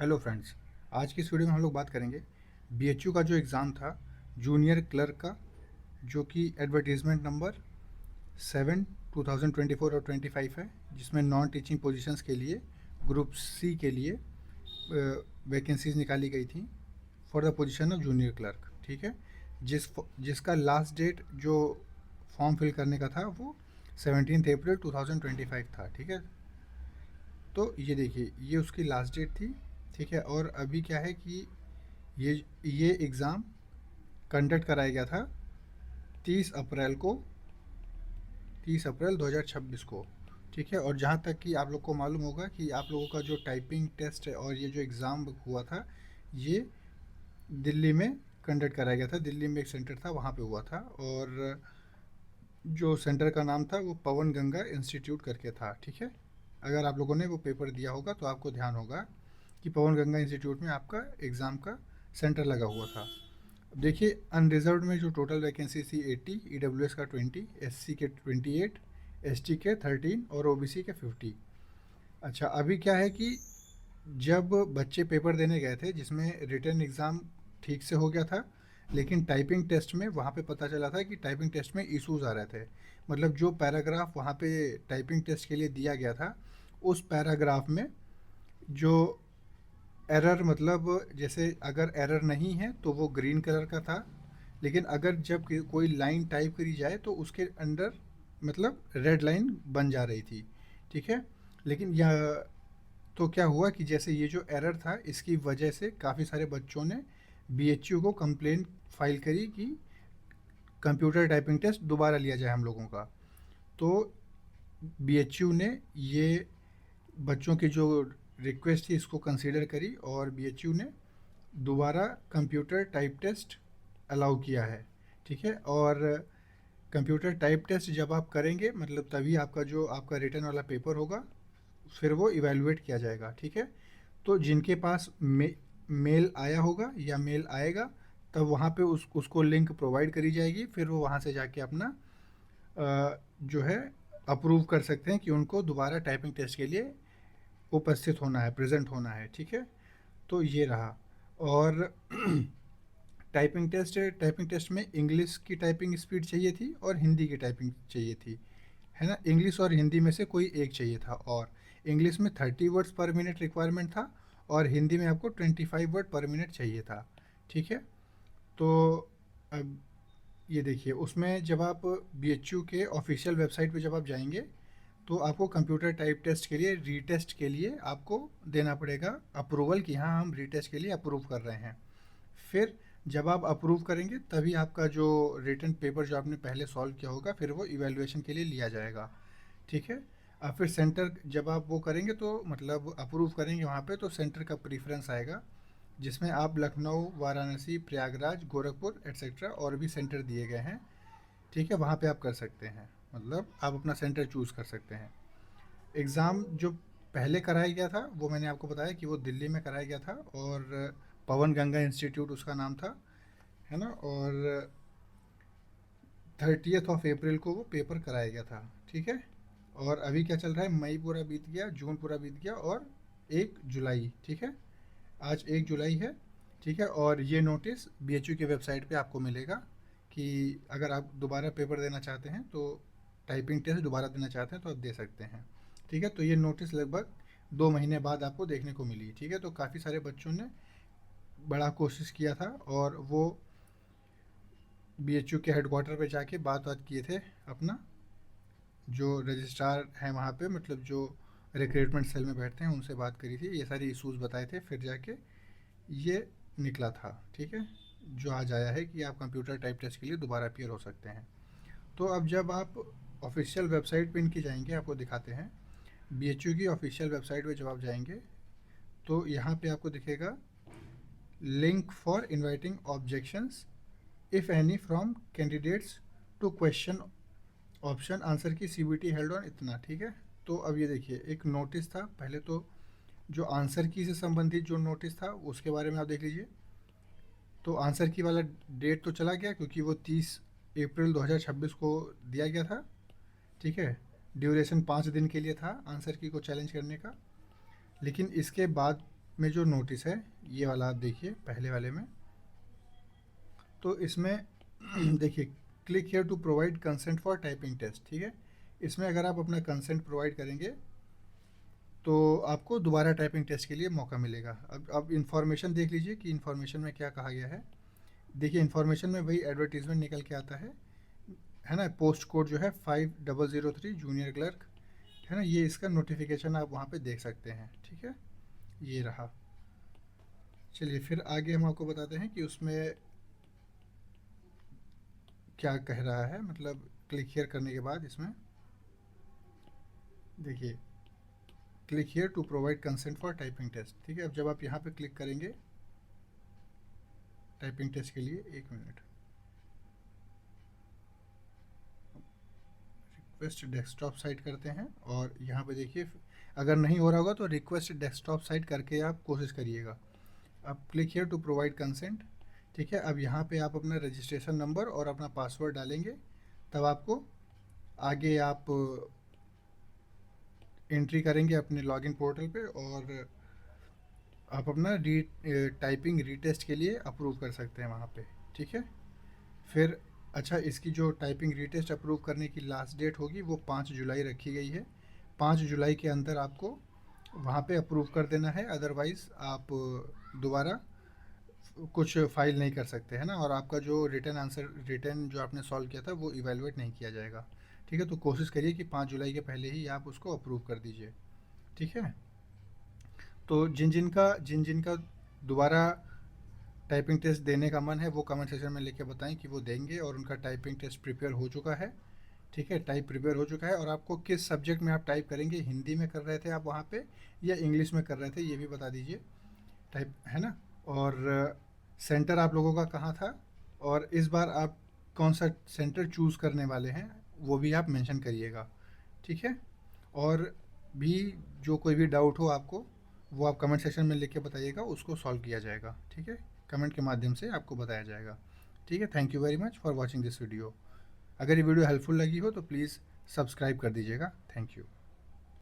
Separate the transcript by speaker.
Speaker 1: Hello friends. आज की इस वीडियो में हम लोग बात करेंगे बीएचयू का जो एग्ज़ाम था जूनियर क्लर्क का, जो कि एडवर्टीज़मेंट नंबर 7 2024 और 25 है, जिसमें नॉन टीचिंग पोजीशंस के लिए ग्रुप सी के लिए वैकेंसीज निकाली गई थी for the position of junior clerk. ठीक है, जिसका लास्ट डेट जो फॉर्म फिल करने का था वो 17 अप्रैल 2025 था। ठीक है, तो ये देखिए ये उसकी लास्ट डेट थी। ठीक है, और अभी क्या है कि ये एग्ज़ाम कंडक्ट कराया गया था 30 अप्रैल को, 30 अप्रैल 2026 को। ठीक है, और जहाँ तक कि आप लोग को मालूम होगा कि आप लोगों का जो टाइपिंग टेस्ट है और ये जो एग्ज़ाम हुआ था ये दिल्ली में कंडक्ट कराया गया था। दिल्ली में एक सेंटर था, वहाँ पे हुआ था, और जो सेंटर का नाम था वो पवन गंगा इंस्टीट्यूट करके था। ठीक है, अगर आप लोगों ने वो पेपर दिया होगा तो आपको ध्यान होगा कि पवन गंगा इंस्टीट्यूट में आपका एग्ज़ाम का सेंटर लगा हुआ था। अब देखिए अनरिजर्व्ड में जो टोटल वैकेंसी थी 80, ईडब्ल्यूएस का 20, एससी के 28, एसटी के 13 और ओबीसी के 50। अच्छा, अभी क्या है कि जब बच्चे पेपर देने गए थे जिसमें रिटन एग्ज़ाम ठीक से हो गया था, लेकिन टाइपिंग टेस्ट में वहाँ पे पता चला था कि टाइपिंग टेस्ट में इश्यूज़ आ रहे थे। मतलब जो पैराग्राफ वहाँ पे टाइपिंग टेस्ट के लिए दिया गया था उस पैराग्राफ में जो एरर, मतलब जैसे अगर एरर नहीं है तो वो ग्रीन कलर का था, लेकिन अगर जब कोई लाइन टाइप करी जाए तो उसके अंडर मतलब रेड लाइन बन जा रही थी। ठीक है, लेकिन यह तो क्या हुआ कि जैसे ये जो एरर था इसकी वजह से काफ़ी सारे बच्चों ने बीएचयू को कंप्लेन फाइल करी कि कंप्यूटर टाइपिंग टेस्ट दोबारा लिया जाए हम लोगों का। तो बीएचयू ने ये बच्चों की जो रिक्वेस्ट थी इसको कंसीडर करी और बीएचयू ने दोबारा कंप्यूटर टाइप टेस्ट अलाउ किया है। ठीक है, और कंप्यूटर टाइप टेस्ट जब आप करेंगे मतलब तभी आपका जो आपका रिटर्न वाला पेपर होगा फिर वो इवेलुएट किया जाएगा। ठीक है, तो जिनके पास मेल आया होगा या मेल आएगा तब वहाँ पे उसको लिंक प्रोवाइड करी जाएगी, फिर वो वहाँ से जाके अपना जो है अप्रूव कर सकते हैं कि उनको दोबारा टाइपिंग टेस्ट के लिए उपस्थित होना है, प्रेजेंट होना है। ठीक है, तो ये रहा। और टाइपिंग टेस्ट में इंग्लिश की टाइपिंग स्पीड चाहिए थी और हिंदी की टाइपिंग चाहिए थी, है ना। इंग्लिश और हिंदी में से कोई एक चाहिए था, और इंग्लिश में 30 वर्ड्स पर मिनट रिक्वायरमेंट था और हिंदी में आपको 25 वर्ड पर मिनट चाहिए था। ठीक है, तो अब ये देखिए उसमें जब आप बीएचयू के ऑफिशियल वेबसाइट पे जब आप जाएंगे तो आपको कंप्यूटर टाइप टेस्ट के लिए रीटेस्ट के लिए आपको देना पड़ेगा अप्रूवल कि हाँ हम रीटेस्ट के लिए अप्रूव कर रहे हैं। फिर जब आप अप्रूव करेंगे तभी आपका जो रिटन पेपर जो आपने पहले सॉल्व किया होगा फिर वो इवैल्यूएशन के लिए लिया जाएगा। ठीक है, अब फिर सेंटर जब आप वो करेंगे तो मतलब अप्रूव करेंगे वहाँ पे तो सेंटर का प्रीफरेंस आएगा, जिसमें आप लखनऊ, वाराणसी, प्रयागराज, गोरखपुर एट्सेट्रा और भी सेंटर दिए गए हैं। ठीक है, वहाँ पे आप कर सकते हैं, मतलब आप अपना सेंटर चूज़ कर सकते हैं। एग्ज़ाम जो पहले कराया गया था वो मैंने आपको बताया कि वो दिल्ली में कराया गया था, और पवन गंगा इंस्टीट्यूट उसका नाम था, है ना। और 30th ऑफ अप्रैल को वो पेपर कराया गया था। ठीक है, और अभी क्या चल रहा है, मई पूरा बीत गया, जून पूरा बीत गया, और 1 जुलाई। ठीक है, आज 1 जुलाई है। ठीक है, और ये नोटिस बीएचयू की वेबसाइट पे आपको मिलेगा कि अगर आप दोबारा पेपर देना चाहते हैं तो टाइपिंग टेस्ट दोबारा देना चाहते हैं तो आप दे सकते हैं। ठीक है, तो ये नोटिस लगभग 2 महीने बाद आपको देखने को मिली। ठीक है, तो काफ़ी सारे बच्चों ने बड़ा कोशिश किया था और वो बीएचयू के हेडक्वार्टर पे जाके बात किए थे अपना, जो रजिस्ट्रार हैं वहाँ पे, मतलब जो रिक्रूटमेंट सेल में बैठते हैं उनसे बात करी थी, ये सारे इश्यूज़ बताए थे, फिर जाके ये निकला था। ठीक है, जो आज आया है कि आप कंप्यूटर टाइप टेस्ट के लिए दोबारा अपीयर हो सकते हैं। तो अब जब आप ऑफिशियल वेबसाइट पे इनकी जाएंगे आपको दिखाते हैं, बीएचयू की ऑफिशियल वेबसाइट पे जब आप जाएंगे तो यहाँ पे आपको दिखेगा link for inviting objections if any from candidates to question option answer की सीबीटी हेल्ड ऑन इतना। ठीक है, तो अब ये देखिए एक नोटिस था पहले, तो जो आंसर की से संबंधित जो नोटिस था उसके बारे में आप देख लीजिए। तो आंसर की वाला डेट तो चला गया क्योंकि वो 30 अप्रैल 2026 को दिया गया था। ठीक है, ड्यूरेशन 5 दिन के लिए था आंसर की को चैलेंज करने का। लेकिन इसके बाद में जो नोटिस है ये वाला आप देखिए पहले वाले में, तो इसमें देखिए click here to provide consent for typing test, ठीक है। इसमें अगर आप अपना कंसेंट प्रोवाइड करेंगे तो आपको दोबारा टाइपिंग टेस्ट के लिए मौका मिलेगा। अब इन्फॉर्मेशन देख लीजिए कि इन्फॉर्मेशन में क्या कहा गया है। देखिए इन्फॉर्मेशन में वही एडवर्टीजमेंट निकल के आता है ना। पोस्ट कोड जो है 5003 जूनियर क्लर्क है ना, ये इसका नोटिफिकेशन आप वहाँ पे देख सकते हैं, ठीक है। ये रहा। चलिए फिर आगे हम आपको बताते हैं कि उसमें क्या कह रहा है, मतलब क्लिक हियर करने के बाद इसमें देखिए click here to provide consent for typing test, ठीक है। अब जब आप यहाँ पे क्लिक करेंगे टाइपिंग टेस्ट के लिए, एक मिनट, रिक्वेस्ट डेस्कटॉप साइट करते हैं और यहाँ पे देखिए अगर नहीं हो रहा होगा तो रिक्वेस्ट डेस्कटॉप साइट करके आप कोशिश करिएगा। अब click here to provide consent, ठीक है। अब यहाँ पे आप अपना रजिस्ट्रेशन नंबर और अपना पासवर्ड डालेंगे, तब आपको आगे आप एंट्री करेंगे अपने लॉगिन पोर्टल पे और आप अपना टाइपिंग रीटेस्ट के लिए अप्रूव कर सकते हैं वहाँ पे, ठीक है। फिर अच्छा, इसकी जो टाइपिंग रीटेस्ट अप्रूव करने की लास्ट डेट होगी वो 5 जुलाई रखी गई है। 5 जुलाई के अंदर आपको वहाँ पे अप्रूव कर देना है, अदरवाइज़ आप दोबारा कुछ फाइल नहीं कर सकते हैं ना, और आपका जो रिटर्न जो आपने सॉल्व किया था वो इवेलुएट नहीं किया जाएगा, ठीक है। तो कोशिश करिए कि 5 जुलाई के पहले ही आप उसको अप्रूव कर दीजिए, ठीक है। तो जिन जिन का दोबारा टाइपिंग टेस्ट देने का मन है वो कमेंट सेक्शन में लिख के बताएं कि वो देंगे और उनका टाइपिंग टेस्ट प्रिपेयर हो चुका है, ठीक है। टाइप प्रिपेयर हो चुका है और आपको किस सब्जेक्ट में आप टाइप करेंगे, हिंदी में कर रहे थे आप वहाँ पे या इंग्लिश में कर रहे थे, ये भी बता दीजिए, टाइप है ना। और सेंटर आप लोगों का कहाँ था और इस बार आप कौन सा सेंटर चूज़ करने वाले हैं वो भी आप मेंशन करिएगा, ठीक है। और भी जो कोई भी डाउट हो आपको वो आप कमेंट सेक्शन में लिख के बताइएगा, उसको सॉल्व किया जाएगा, ठीक है। कमेंट के माध्यम से आपको बताया जाएगा, ठीक है। Thank you very much for watching this video. अगर ये वीडियो हेल्पफुल लगी हो तो प्लीज़ सब्सक्राइब कर दीजिएगा। Thank you.